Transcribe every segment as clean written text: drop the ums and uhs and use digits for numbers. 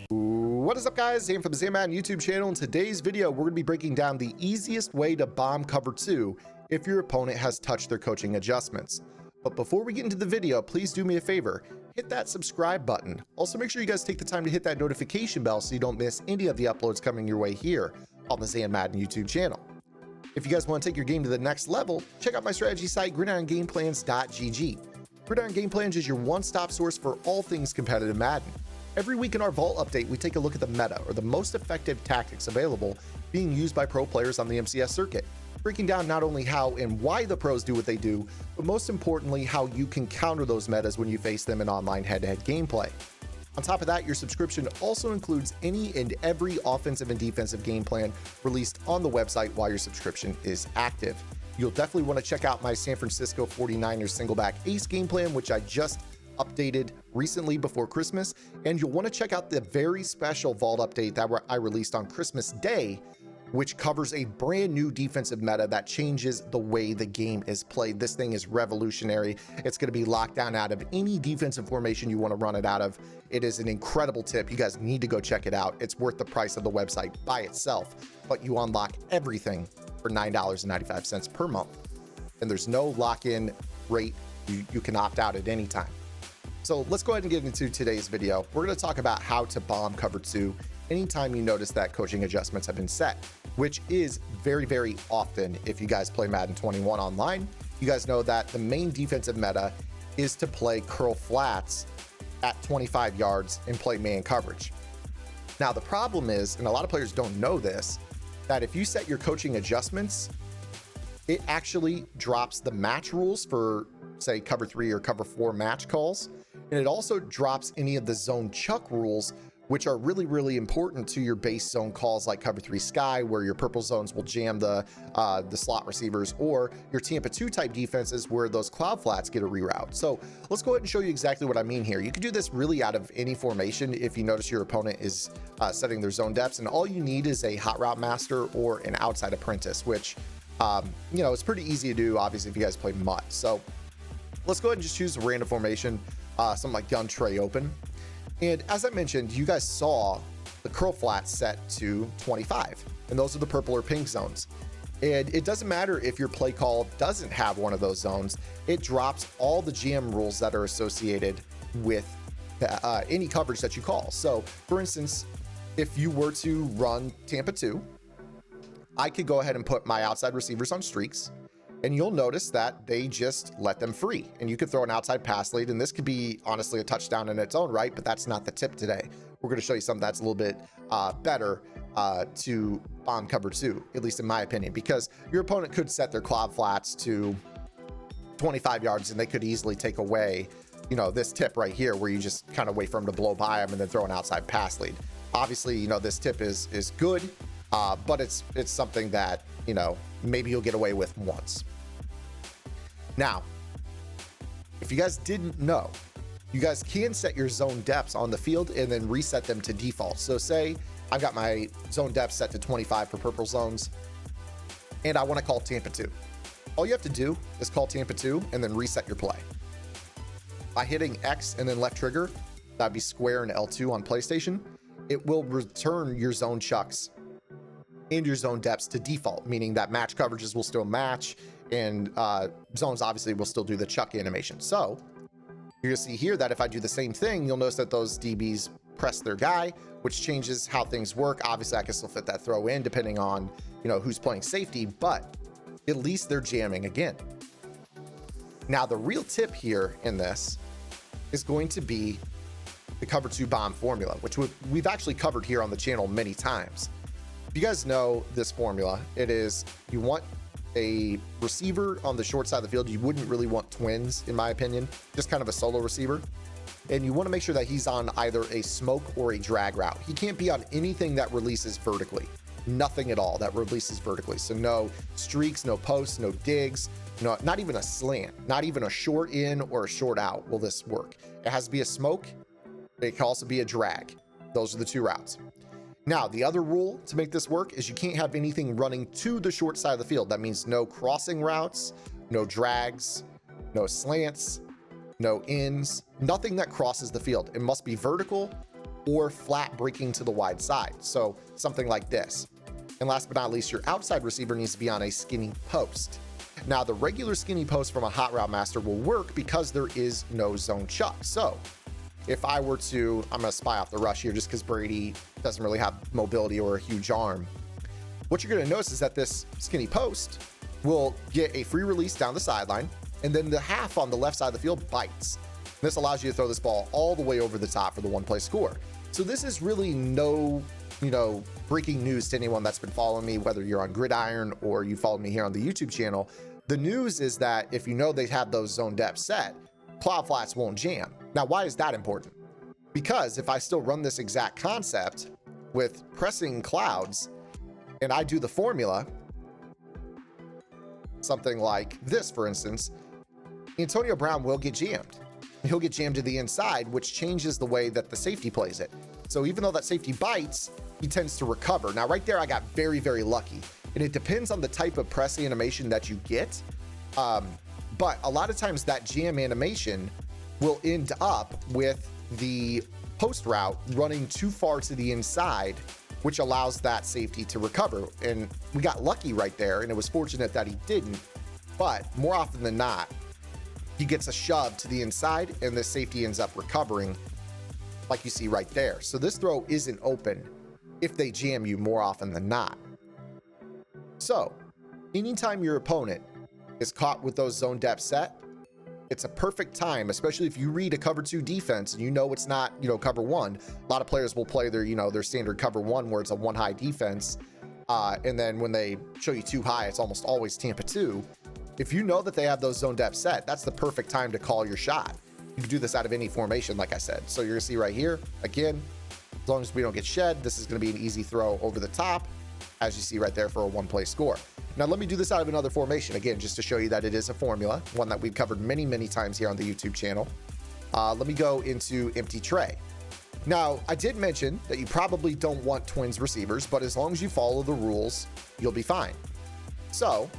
What is up, guys? Zane from the Madden YouTube channel. In today's video, we're going to be breaking down the easiest way to bomb cover 2 if your opponent has touched their coaching adjustments. But before we get into the video, please do me a favor, hit that subscribe button. Also, make sure you guys take the time to hit that notification bell so you don't miss any of the uploads coming your way here on the Zane Madden YouTube channel. If you guys want to take your game to the next level, check out my strategy site, gridirongameplans.gg. Gridiron Game Plans is your one-stop source for all things competitive Madden. Every week in our Vault update, we take a look at the meta, or the most effective tactics available being used by pro players on the MCS circuit, breaking down not only how and why the pros do what they do, but most importantly, how you can counter those metas when you face them in online head-to-head gameplay. On top of that, your subscription also includes any and every offensive and defensive game plan released on the website while your subscription is active. You'll definitely want to check out my San Francisco 49ers single-back ace game plan, which I just updated recently before Christmas, and you'll want to check out the very special Vault update that I released on Christmas Day, which covers a brand new defensive meta that changes the way the game is played. This thing is revolutionary. It's going to be locked down out of any defensive formation you want to run it out of. It is an incredible tip. You guys need to go check it out. It's worth the price of the website by itself, but you unlock everything for $9.95 per month, and there's no lock-in rate. You can opt out at any time. So let's go ahead and get into today's video. We're going to talk about how to bomb cover 2 anytime you notice that coaching adjustments have been set, which is very, very often. If you guys play Madden 21 online, you guys know that the main defensive meta is to play curl flats at 25 yards and play man coverage. Now, the problem is, and a lot of players don't know this, that if you set your coaching adjustments, it actually drops the match rules for, say, cover 3 or cover 4 match calls. And it also drops any of the zone chuck rules, which are really, really important to your base zone calls like cover 3 sky, where your purple zones will jam the slot receivers, or your Tampa 2 type defenses where those cloud flats get a reroute. So let's go ahead and show you exactly what I mean here. You can do this really out of any formation if you notice your opponent is setting their zone depths, and all you need is a hot route master or an outside apprentice, which you know, it's pretty easy to do, obviously, if you guys play MUT. So let's go ahead and just choose a random formation, something like gun tray open. And as I mentioned, you guys saw the curl flats set to 25, and those are the purple or pink zones. And it doesn't matter if your play call doesn't have one of those zones, it drops all the GM rules that are associated with any coverage that you call. So for instance, if you were to run Tampa 2, I could go ahead and put my outside receivers on streaks, and you'll notice that they just let them free, and you could throw an outside pass lead, and this could be honestly a touchdown in its own right, but that's not the tip today. We're going to show you something that's a little bit better to bomb cover 2, at least in my opinion, because your opponent could set their cloud flats to 25 yards and they could easily take away, you know, this tip right here where you just kind of wait for them to blow by them and then throw an outside pass lead. Obviously, you know, this tip is good, but it's something that, you know, maybe you'll get away with once. Now, if you guys didn't know, you guys can set your zone depths on the field and then reset them to default. So say I've got my zone depth set to 25 for purple zones, and I want to call Tampa 2. All you have to do is call Tampa 2 and then reset your play. By hitting X and then left trigger, that'd be square and L2 on PlayStation, it will return your zone chucks and your zone depths to default, meaning that match coverages will still match, and zones obviously will still do the chuck animation. So you're gonna see here that if I do the same thing, you'll notice that those DBs press their guy, which changes how things work. Obviously, I can still fit that throw in depending on, you know, who's playing safety, but at least they're jamming again. Now, the real tip here in this is going to be the cover 2 bomb formula, which we've actually covered here on the channel many times. If you guys know this formula, it is you want a receiver on the short side of the field. You wouldn't really want twins, in my opinion, just kind of a solo receiver. And you want to make sure that he's on either a smoke or a drag route. He can't be on anything that releases vertically. Nothing at all that releases vertically. So no streaks, no posts, no digs, not even a slant, not even a short in or a short out will this work. It has to be a smoke. It can also be a drag. Those are the two routes. Now, the other rule to make this work is you can't have anything running to the short side of the field. That means no crossing routes, no drags, no slants, no ins, nothing that crosses the field. It must be vertical or flat breaking to the wide side. So something like this. And last but not least, your outside receiver needs to be on a skinny post. Now, the regular skinny post from a hot route master will work because there is no zone chuck. So if I were to, I'm going to spy off the rush here just because Brady doesn't really have mobility or a huge arm. What you're going to notice is that this skinny post will get a free release down the sideline, and then the half on the left side of the field bites. This allows you to throw this ball all the way over the top for the one-play score. So this is really no, breaking news to anyone that's been following me, whether you're on Gridiron or you followed me here on the YouTube channel. The news is that if you know they have those zone depths set, cloud flats won't jam. Now, why is that important? Because if I still run this exact concept with pressing clouds and I do the formula, something like this, for instance, Antonio Brown will get jammed. He'll get jammed to the inside, which changes the way that the safety plays it. So even though that safety bites, he tends to recover. Now, right there, I got very, very lucky. And it depends on the type of press animation that you get. But a lot of times that jam animation will end up with the post route running too far to the inside, which allows that safety to recover. And we got lucky right there, and it was fortunate that he didn't. But more often than not, he gets a shove to the inside, and the safety ends up recovering, like you see right there. So this throw isn't open if they jam you more often than not. So anytime your opponent is caught with those zone depth set, it's a perfect time, especially if you read a cover 2 defense and you know it's not, cover 1. A lot of players will play their, their standard cover 1 where it's a 1 high defense. And then when they show you 2 high, it's almost always Tampa 2. If you know that they have those zone depth set, that's the perfect time to call your shot. You can do this out of any formation, like I said. So you're gonna see right here, again, as long as we don't get shed, this is gonna be an easy throw over the top, as you see right there for a 1-play score. Now let me do this out of another formation, again, just to show you that it is a formula, one that we've covered many, many times here on the YouTube channel. Let me go into empty tray. Now, I did mention that you probably don't want twins receivers, but as long as you follow the rules, you'll be fine. So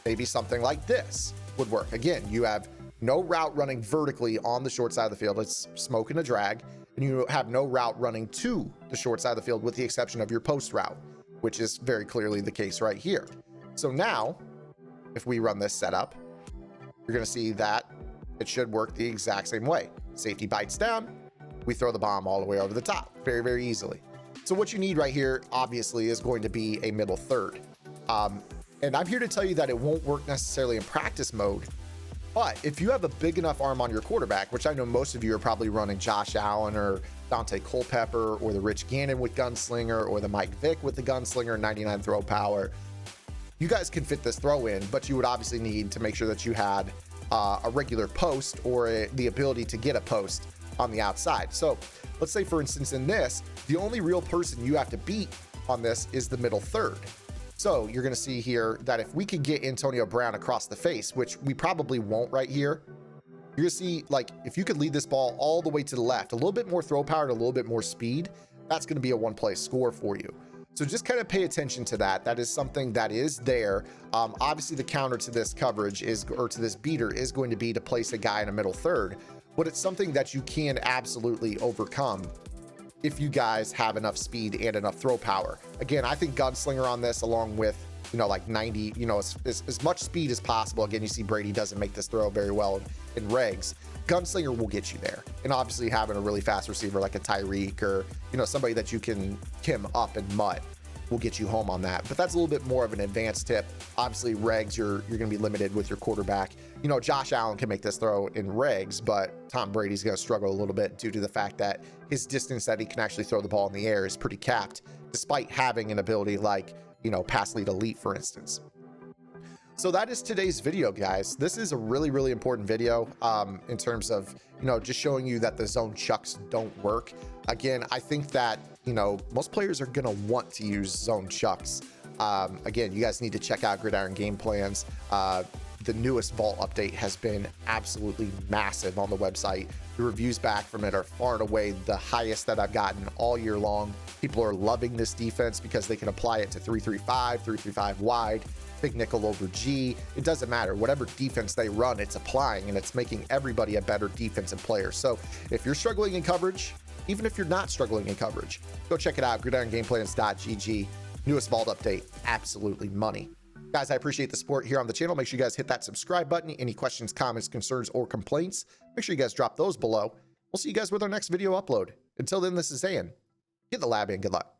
maybe something like this would work. Again, you have no route running vertically on the short side of the field. It's smoke and a drag. And you have no route running to the short side of the field with the exception of your post route, which is very clearly the case right here. So now, if we run this setup, you're going to see that it should work the exact same way. Safety bites down. We throw the bomb all the way over the top very, very easily. So what you need right here, obviously, is going to be a middle third. And I'm here to tell you that it won't work necessarily in practice mode, but if you have a big enough arm on your quarterback, which I know most of you are probably running Josh Allen or Dante Culpepper or the Rich Gannon with Gunslinger or the Mike Vick with the Gunslinger 99 throw power, you guys can fit this throw in, but you would obviously need to make sure that you had a regular post or the ability to get a post on the outside. So let's say, for instance, in this, the only real person you have to beat on this is the middle third. So you're going to see here that if we could get Antonio Brown across the face, which we probably won't right here, you're going to see, like, if you could lead this ball all the way to the left, a little bit more throw power and a little bit more speed, that's going to be a 1-play score for you. So just kind of pay attention to that. That is something that is there. Obviously, the counter to this coverage is, or to this beater, is going to be to place a guy in a middle third, but it's something that you can absolutely overcome if you guys have enough speed and enough throw power. Again, I think Gunslinger on this, along with, like 90, as much speed as possible. Again, you see Brady doesn't make this throw very well in regs. Gunslinger will get you there. And obviously having a really fast receiver like a Tyreek or, somebody that you can Kim up and mutt will get you home on that. But that's a little bit more of an advanced tip. Obviously, regs, you're going to be limited with your quarterback. Josh Allen can make this throw in regs, but Tom Brady's going to struggle a little bit due to the fact that his distance that he can actually throw the ball in the air is pretty capped, despite having an ability like, pass lead elite, for instance. So that is today's video, guys. This is a really, really important video in terms of, just showing you that the zone chucks don't work. Again, I think that, most players are going to want to use zone chucks. Again, you guys need to check out Gridiron Game Plans. the newest vault update has been absolutely massive on the website. The reviews back from it are far and away the highest that I've gotten all year long. People are loving this defense because they can apply it to 3-3-5, 3-3-5 wide, big nickel over G. It doesn't matter. Whatever defense they run, it's applying, and it's making everybody a better defensive player. So if you're struggling in coverage, even if you're not struggling in coverage, go check it out, gridirongameplans.gg. Newest vault update, absolutely money. Guys, I appreciate the support here on the channel. Make sure you guys hit that subscribe button. Any questions, comments, concerns, or complaints, make sure you guys drop those below. We'll see you guys with our next video upload. Until then, this is Zayn. Get the lab in. Good luck.